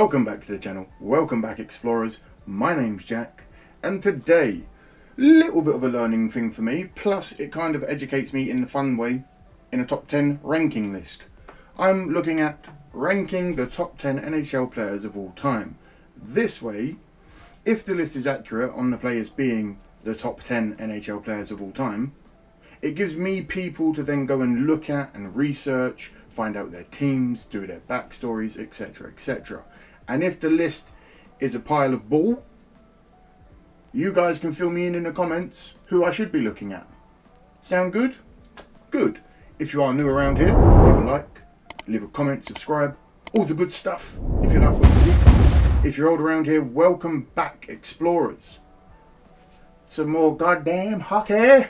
Welcome back to the channel, welcome back explorers, my name's Jack, and today, little bit of a learning thing for me, plus it kind of educates me in a fun way, in a top 10 ranking list. I'm looking at ranking the top 10 NHL players of all time. This way, if the list is accurate on the players being the top 10 NHL players of all time, it gives me people to then go and look at and research, find out their teams, do their backstories, etc, etc. And if the list is a pile of bull, you guys can fill me in the comments who I should be looking at. Sound good? Good. If you are new around here, leave a like, leave a comment, subscribe, all the good stuff if you like what you see. If you're old around here, welcome back explorers. Some more goddamn hockey.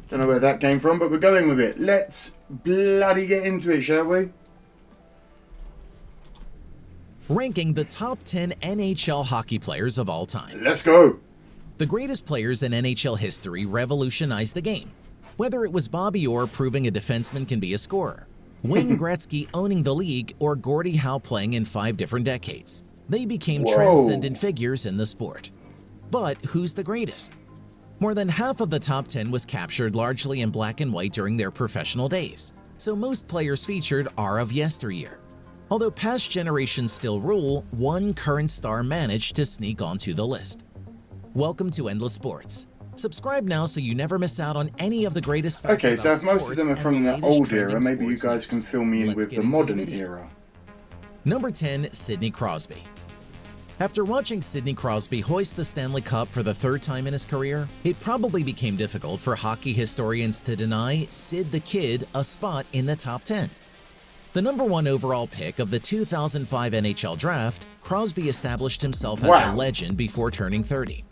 Don't know where that came from, but we're going with it. Let's bloody get into it, shall we? Ranking the top 10 NHL hockey players of all time. Let's go! The greatest players in NHL history revolutionized the game. Whether it was Bobby Orr proving a defenseman can be a scorer, Wayne Gretzky owning the league, or Gordie Howe playing in 5 different decades, they became transcendent figures in the sport. But who's the greatest? More than half of the top 10 was captured largely in black and white during their professional days, so most players featured are of yesteryear. Although past generations still rule, one current star managed to sneak onto the list. Welcome to Endless Sports. Subscribe now so you never miss out on any of the greatest facts Okay, so about if most of them are from the old era, maybe you guys news. can fill me in Let's with get the into modern video. era. Number 10, Sidney Crosby. After watching Sidney Crosby hoist the Stanley Cup for the 3rd time in his career, it probably became difficult for hockey historians to deny Sid the Kid a spot in the top 10. The number 1 overall pick of the 2005 NHL draft, Crosby established himself as a legend before turning 30.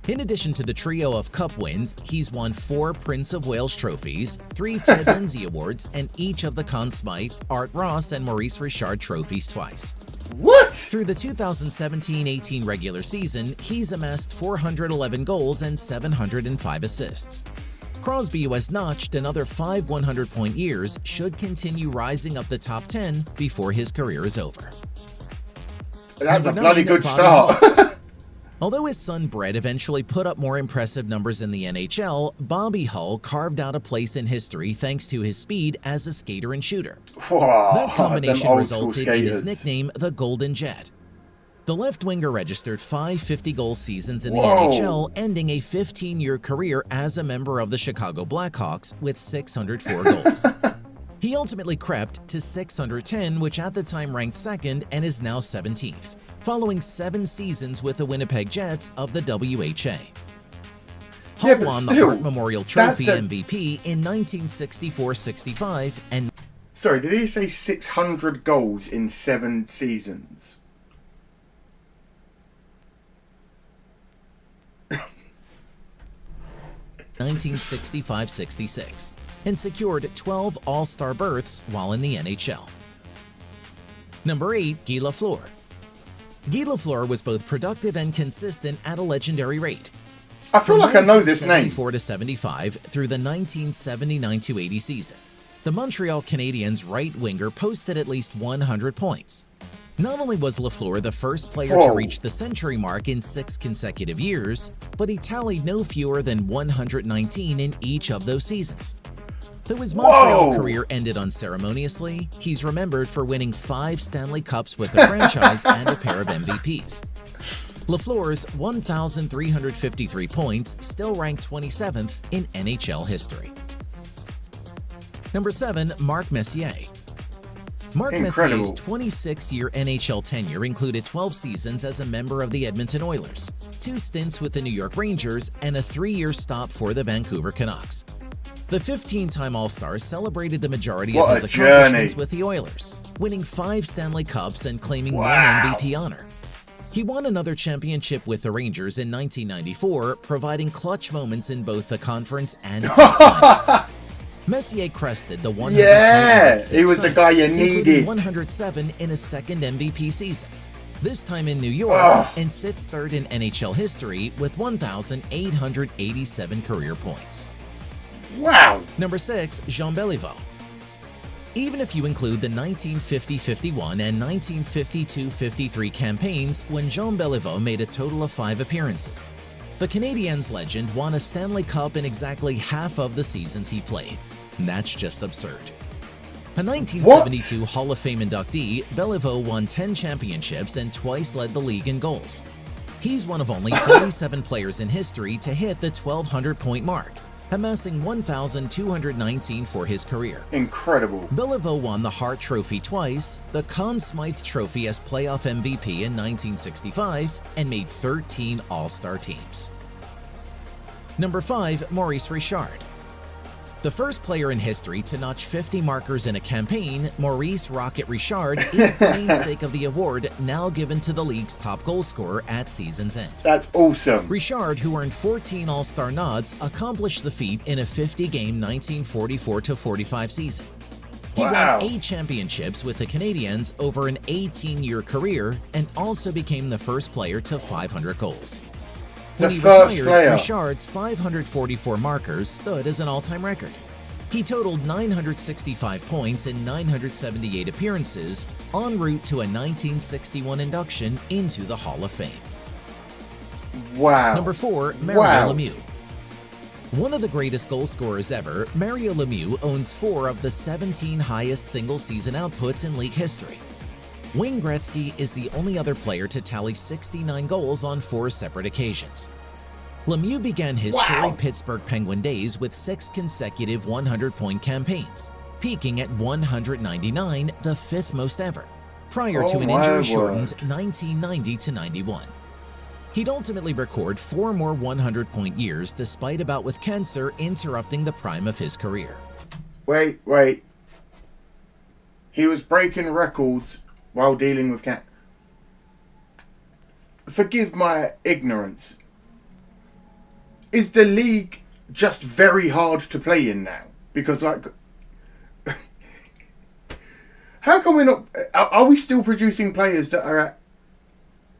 In addition to the trio of cup wins, he's won 4 Prince of Wales trophies, 3 Ted Lindsay awards, and each of the Conn Smythe, Art Ross, and Maurice Richard trophies twice. What? Through the 2017-18 regular season, he's amassed 411 goals and 705 assists. Crosby, who has notched another 5 100-point years, should continue rising up the top 10 before his career is over. That's Number a bloody 9, good Bobby start. Hull. Although his son Brett eventually put up more impressive numbers in the NHL, Bobby Hull carved out a place in history thanks to his speed as a skater and shooter. Whoa, That combination them old school resulted in his skaters. nickname, the Golden Jet. The left winger registered 5 50-goal seasons in the NHL, ending a 15-year career as a member of the Chicago Blackhawks with 604 goals. He ultimately crept to 610, which at the time ranked 2nd and is now 17th, following 7 seasons with the Winnipeg Jets of the WHA. Hull won the Hart Memorial Trophy MVP in 1964-65 and... Sorry, did he say 600 goals in 7 seasons? (1965-66) and secured 12 All-Star berths while in the NHL. Number 8, Guy Lafleur. Guy Lafleur was both productive and consistent at a legendary rate. I feel like I know this name. From 1974-75 through the 1979-80 season, the Montreal Canadiens right winger posted at least 100 points. Not only was Lafleur the first player to reach the century mark in 6 consecutive years, but he tallied no fewer than 119 in each of those seasons. Though his Montreal career ended unceremoniously, he's remembered for winning 5 Stanley Cups with the franchise and a pair of MVPs. Lafleur's 1,353 points still ranked 27th in NHL history. Number 7, Mark Messier. Mark Messier's 26-year NHL tenure included 12 seasons as a member of the Edmonton Oilers, 2 stints with the New York Rangers, and a 3-year stop for the Vancouver Canucks. The 15-time All-Star celebrated the majority of his accomplishments with the Oilers, winning 5 Stanley Cups and claiming 1 MVP honor. He won another championship with the Rangers in 1994, providing clutch moments in both the conference and cup finals. Messier crested the 100 he was the guy you needed. 107 in his 2nd MVP season, this time in New York, and sits 3rd in NHL history with 1,887 career points. Wow. Number 6, Jean Beliveau. even if you include the 1950-51 and 1952-53 campaigns when Jean Beliveau made a total of 5 appearances. The Canadiens legend won a Stanley Cup in exactly half of the seasons he played. That's just absurd. A 1972 Hall of Fame inductee, Beliveau won 10 championships and twice led the league in goals. He's one of only 47 players in history to hit the 1,200-point mark, amassing 1,219 for his career. Incredible. Beliveau won the Hart Trophy twice, the Conn Smythe Trophy as playoff MVP in 1965, and made 13 All-Star teams. Number 5, Maurice Richard. The first player in history to notch 50 markers in a campaign, Maurice "Rocket" Richard is the namesake of the award now given to the league's top goal scorer at season's end. That's awesome. Richard, who earned 14 All-Star nods, accomplished the feat in a 50-game 1944-45 season. He Wow. won 8 championships with the Canadiens over an 18-year career and also became the first player to 500 goals. When he first retired, player. Richard's 544 markers stood as an all-time record. He totaled 965 points in 978 appearances, en route to a 1961 induction into the Hall of Fame. Wow. Number 4, Mario Wow. Lemieux. One of the greatest goal scorers ever, Mario Lemieux owns 4 of the 17 highest single-season outputs in league history. Wayne Gretzky is the only other player to tally 69 goals on 4 separate occasions. Lemieux began his storied Pittsburgh Penguin days with 6 consecutive 100-point campaigns, peaking at 199, the 5th most ever, prior to an injury-shortened 1990-91. He'd ultimately record 4 more 100-point years despite a bout with cancer interrupting the prime of his career. Wait. He was breaking records while dealing with cancer. Forgive my ignorance. Is the league just very hard to play in now? Because, like, how come we're not... Are we still producing players that are at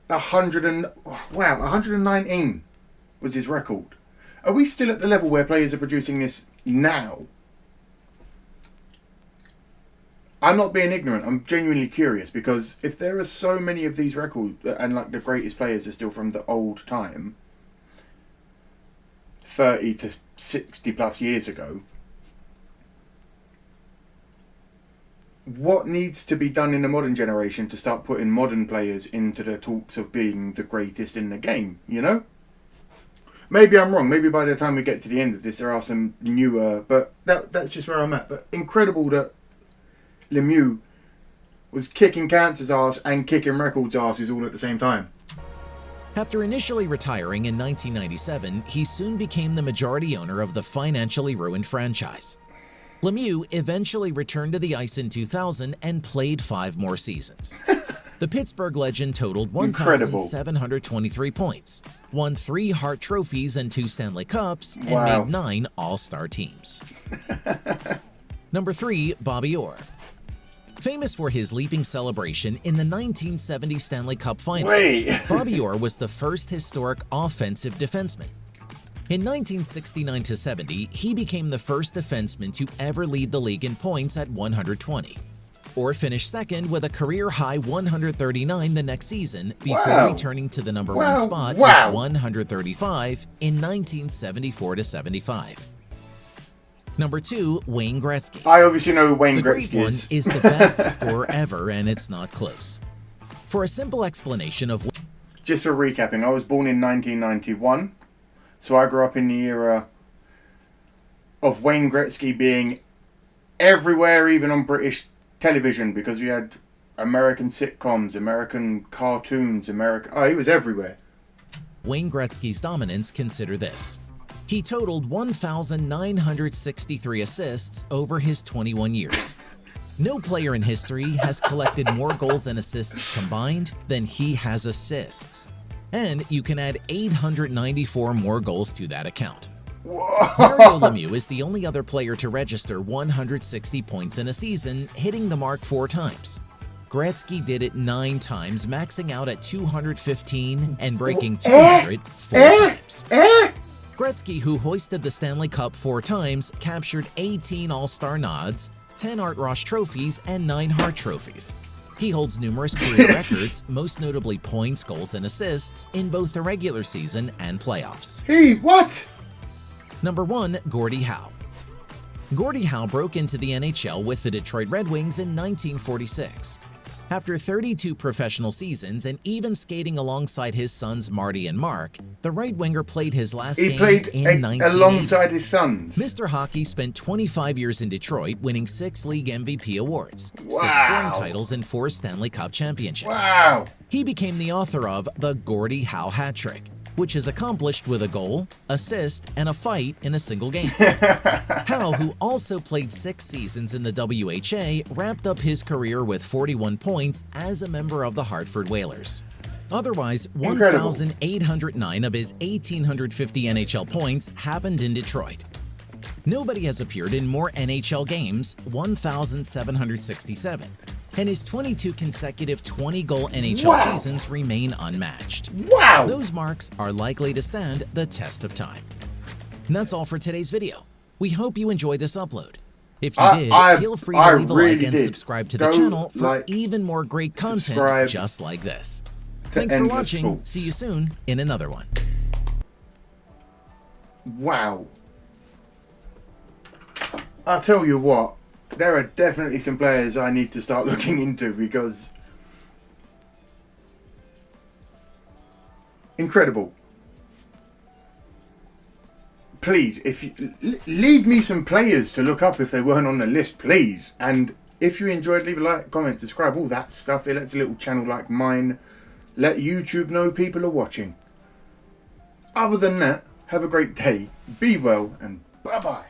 119 was his record? Are we still at the level where players are producing this now? I'm not being ignorant. I'm genuinely curious, because if there are so many of these records, and like the greatest players are still from the old time, 30 to 60 plus years ago, what needs to be done in the modern generation to start putting modern players into the talks of being the greatest in the game, you know? Maybe I'm wrong. Maybe by the time we get to the end of this, there are some newer, but that's just where I'm at. But incredible that Lemieux was kicking cancer's ass and kicking records' asses all at the same time. After initially retiring in 1997, he soon became the majority owner of the financially ruined franchise. Lemieux eventually returned to the ice in 2000 and played 5 more seasons. The Pittsburgh legend totaled 1,723 points, won 3 Hart Trophies and 2 Stanley Cups, and made 9 All-Star teams. Number 3, Bobby Orr. Famous for his leaping celebration in the 1970 Stanley Cup Final, Bobby Orr was the first historic offensive defenseman. In 1969-70, he became the first defenseman to ever lead the league in points at 120. Orr finished second with a career-high 139 the next season before returning to the number 1 spot with 135 in 1974-75. Number 2, Wayne Gretzky. I obviously know who Wayne The Gretzky Great One is. is the best scorer ever, and it's not close. For a simple explanation of... Just for recapping, I was born in 1991, so I grew up in the era of Wayne Gretzky being everywhere, even on British television, because we had American sitcoms, American cartoons, he was everywhere. Wayne Gretzky's dominance, consider this. He totaled 1,963 assists over his 21 years. No player in history has collected more goals and assists combined than he has assists. And you can add 894 more goals to that account. Mario Lemieux is the only other player to register 160 points in a season, hitting the mark 4 times. Gretzky did it 9 times, maxing out at 215 and breaking 200 4 times. Gretzky, who hoisted the Stanley Cup 4 times, captured 18 All-Star nods, 10 Art Ross trophies, and 9 Hart trophies. He holds numerous career records, most notably points, goals, and assists in both the regular season and playoffs. What? Number 1. Gordie Howe. Gordie Howe broke into the NHL with the Detroit Red Wings in 1946. After 32 professional seasons and even skating alongside his sons Marty and Mark, the right winger played his last game in 1980. Alongside his sons. Mr. Hockey spent 25 years in Detroit, winning 6 league MVP awards, Wow. 6 scoring titles, and 4 Stanley Cup championships. Wow. He became the author of the Gordie Howe hat trick, which is accomplished with a goal, assist, and a fight in a single game. Howe, who also played 6 seasons in the WHA, wrapped up his career with 41 points as a member of the Hartford Whalers. Otherwise, 1,809 of his 1,850 NHL points happened in Detroit. Nobody has appeared in more NHL games, 1,767, and his 22 consecutive 20-goal NHL seasons remain unmatched. Wow! Those marks are likely to stand the test of time. And that's all for today's video. We hope you enjoyed this upload. If you did, feel free to leave a like and subscribe to the channel for even more great content just like this. Thanks for watching. Sports. See you soon in another one. Wow. I'll tell you what, there are definitely some players I need to start looking into because incredible. Please, if you leave me some players to look up if they weren't on the list, please. And if you enjoyed, leave a like, comment, subscribe, all that stuff. It lets a little channel like mine let YouTube know people are watching. Other than that, have a great day, be well, and bye-bye.